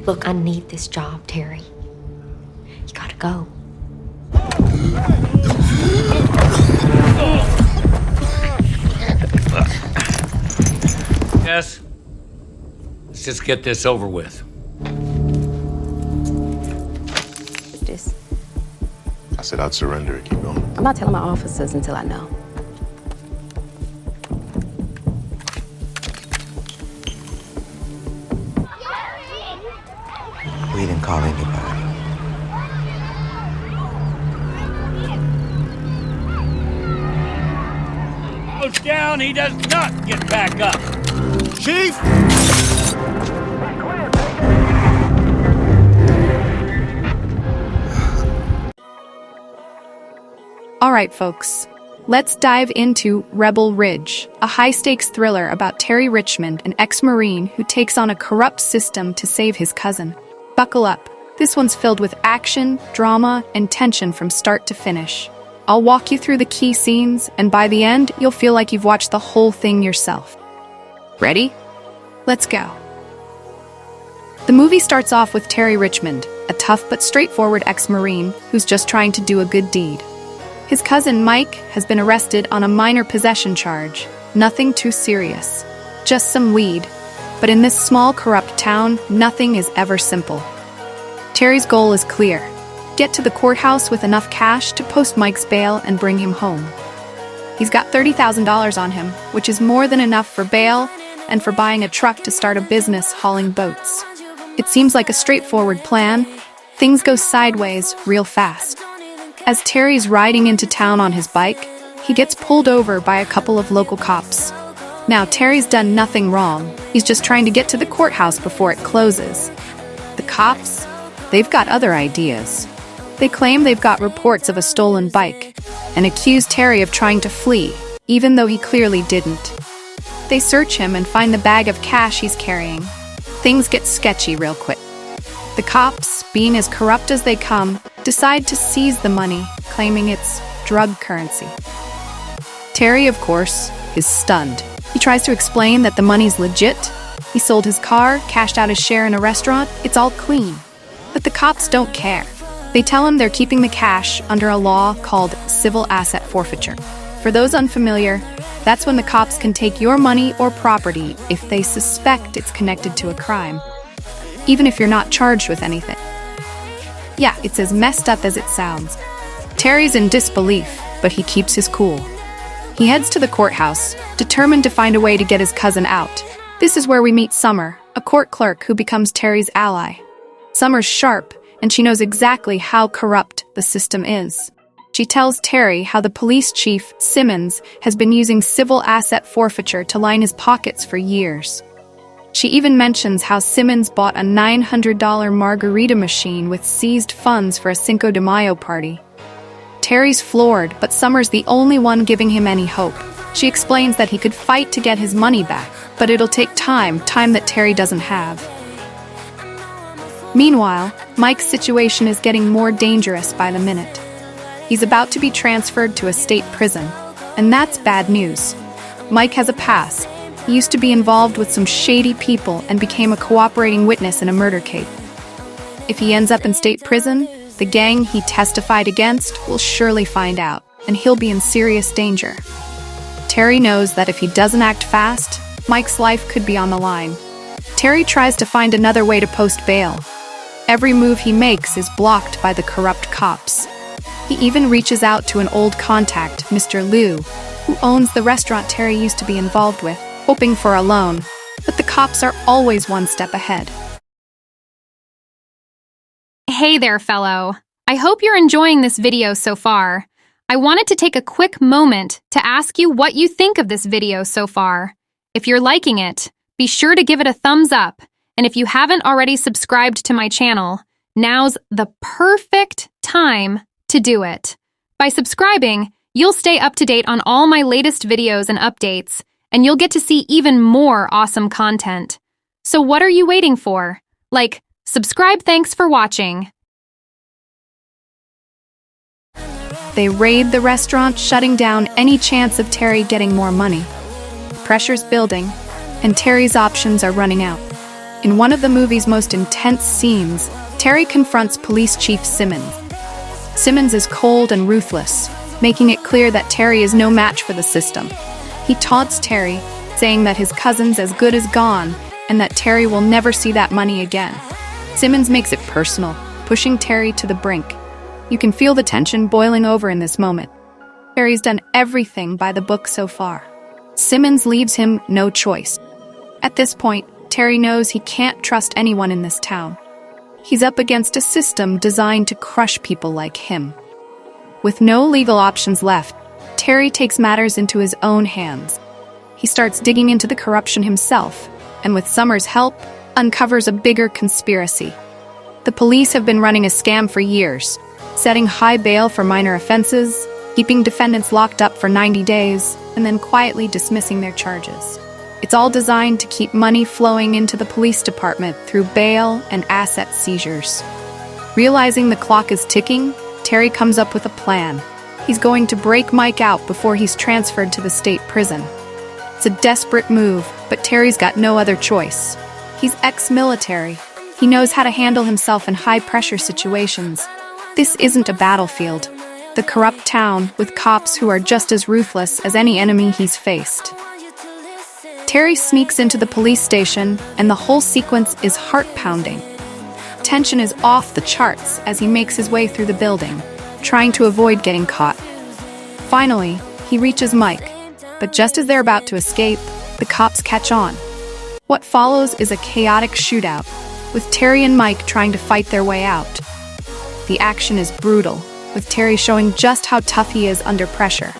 Look, I need this job, Terry. You gotta go. Yes? Let's just get this over with. What's this? I said I'd surrender and keep going. I'm not telling my officers until I know. We didn't call anybody. Goes down, he does not get back up. Chief! All right, folks. Let's dive into Rebel Ridge, a high-stakes thriller about Terry Richmond, an ex-Marine who takes on a corrupt system to save his cousin. Buckle up. This one's filled with action, drama, and tension from start to finish. I'll walk you through the key scenes, and by the end, you'll feel like you've watched the whole thing yourself. Ready? Let's go. The movie starts off with Terry Richmond, a tough but straightforward ex-Marine who's just trying to do a good deed. His cousin Mike has been arrested on a minor possession charge. Nothing too serious. Just some weed. But in this small, corrupt town, nothing is ever simple. Terry's goal is clear. Get to the courthouse with enough cash to post Mike's bail and bring him home. He's got $30,000 on him, which is more than enough for bail and for buying a truck to start a business hauling boats. It seems like a straightforward plan. Things go sideways real fast. As Terry's riding into town on his bike, he gets pulled over by a couple of local cops. Now, Terry's done nothing wrong. He's just trying to get to the courthouse before it closes. The cops, they've got other ideas. They claim they've got reports of a stolen bike and accuse Terry of trying to flee, even though he clearly didn't. They search him and find the bag of cash he's carrying. Things get sketchy real quick. The cops, being as corrupt as they come, decide to seize the money, claiming it's drug currency. Terry, of course, is stunned. He tries to explain that the money's legit. He sold his car, cashed out his share in a restaurant, it's all clean. But the cops don't care. They tell him they're keeping the cash under a law called civil asset forfeiture. For those unfamiliar, that's when the cops can take your money or property if they suspect it's connected to a crime, even if you're not charged with anything. Yeah, it's as messed up as it sounds. Terry's in disbelief, but he keeps his cool. He heads to the courthouse, determined to find a way to get his cousin out. This is where we meet Summer, a court clerk who becomes Terry's ally. Summer's sharp, and she knows exactly how corrupt the system is. She tells Terry how the police chief, Simmons, has been using civil asset forfeiture to line his pockets for years. She even mentions how Simmons bought a $900 margarita machine with seized funds for a Cinco de Mayo party. Terry's floored, but Summer's the only one giving him any hope. She explains that he could fight to get his money back, but it'll take time that Terry doesn't have. Meanwhile, Mike's situation is getting more dangerous by the minute. He's about to be transferred to a state prison, and that's bad news. Mike has a past. He used to be involved with some shady people and became a cooperating witness in a murder case. If he ends up in state prison, the gang he testified against will surely find out, and he'll be in serious danger. Terry knows that if he doesn't act fast, Mike's life could be on the line. Terry tries to find another way to post bail. Every move he makes is blocked by the corrupt cops. He even reaches out to an old contact, Mr. Liu, who owns the restaurant Terry used to be involved with, hoping for a loan, but the cops are always one step ahead. Hey there, fellow. I hope you're enjoying this video so far. I wanted to take a quick moment to ask you what you think of this video so far. If you're liking it, be sure to give it a thumbs up, and if you haven't already subscribed to my channel, now's the perfect time to do it. By subscribing, you'll stay up to date on all my latest videos and updates, and you'll get to see even more awesome content. So what are you waiting for? Subscribe. Thanks for watching. They raid the restaurant, shutting down any chance of Terry getting more money. Pressure's building, and Terry's options are running out. In one of the movie's most intense scenes, Terry confronts Police Chief Simmons. Simmons is cold and ruthless, making it clear that Terry is no match for the system. He taunts Terry, saying that his cousin's as good as gone and that Terry will never see that money again. Simmons makes it personal, pushing Terry to the brink. You can feel the tension boiling over in this moment. Terry's done everything by the book so far. Simmons leaves him no choice. At this point, Terry knows he can't trust anyone in this town. He's up against a system designed to crush people like him. With no legal options left, Terry takes matters into his own hands. He starts digging into the corruption himself, and with Summer's help, uncovers a bigger conspiracy. The police have been running a scam for years, setting high bail for minor offenses, keeping defendants locked up for 90 days, and then quietly dismissing their charges. It's all designed to keep money flowing into the police department through bail and asset seizures. Realizing the clock is ticking, Terry comes up with a plan. He's going to break Mike out before he's transferred to the state prison. It's a desperate move, but Terry's got no other choice. He's ex-military. He knows how to handle himself in high-pressure situations. This isn't a battlefield. The corrupt town with cops who are just as ruthless as any enemy he's faced. Terry sneaks into the police station, and the whole sequence is heart-pounding. Tension is off the charts as he makes his way through the building, trying to avoid getting caught. Finally, he reaches Mike, but just as they're about to escape, the cops catch on. What follows is a chaotic shootout, with Terry and Mike trying to fight their way out. The action is brutal, with Terry showing just how tough he is under pressure.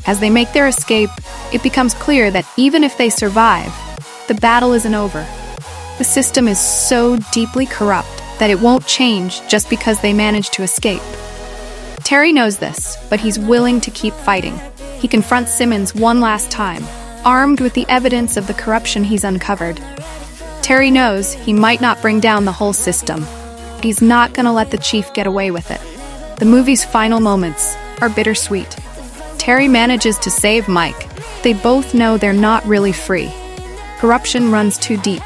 As they make their escape, it becomes clear that even if they survive, the battle isn't over. The system is so deeply corrupt that it won't change just because they manage to escape. Terry knows this, but he's willing to keep fighting. He confronts Simmons one last time, armed with the evidence of the corruption he's uncovered. Terry knows he might not bring down the whole system, but he's not going to let the chief get away with it. The movie's final moments are bittersweet. Terry manages to save Mike. They both know they're not really free. Corruption runs too deep.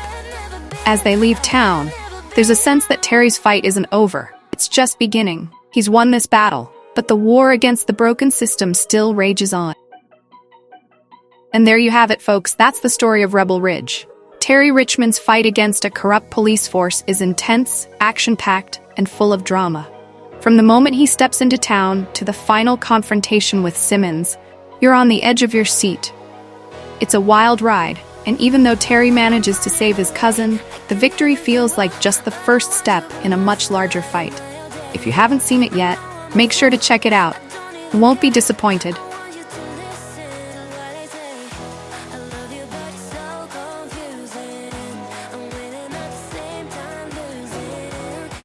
As they leave town, there's a sense that Terry's fight isn't over. It's just beginning. He's won this battle, but the war against the broken system still rages on. And there you have it, folks. That's the story of Rebel Ridge. Terry Richmond's fight against a corrupt police force is intense, action-packed, and full of drama. From the moment he steps into town to the final confrontation with Simmons, you're on the edge of your seat. It's a wild ride, and even though Terry manages to save his cousin, the victory feels like just the first step in a much larger fight. If you haven't seen it yet, make sure to check it out. You won't be disappointed.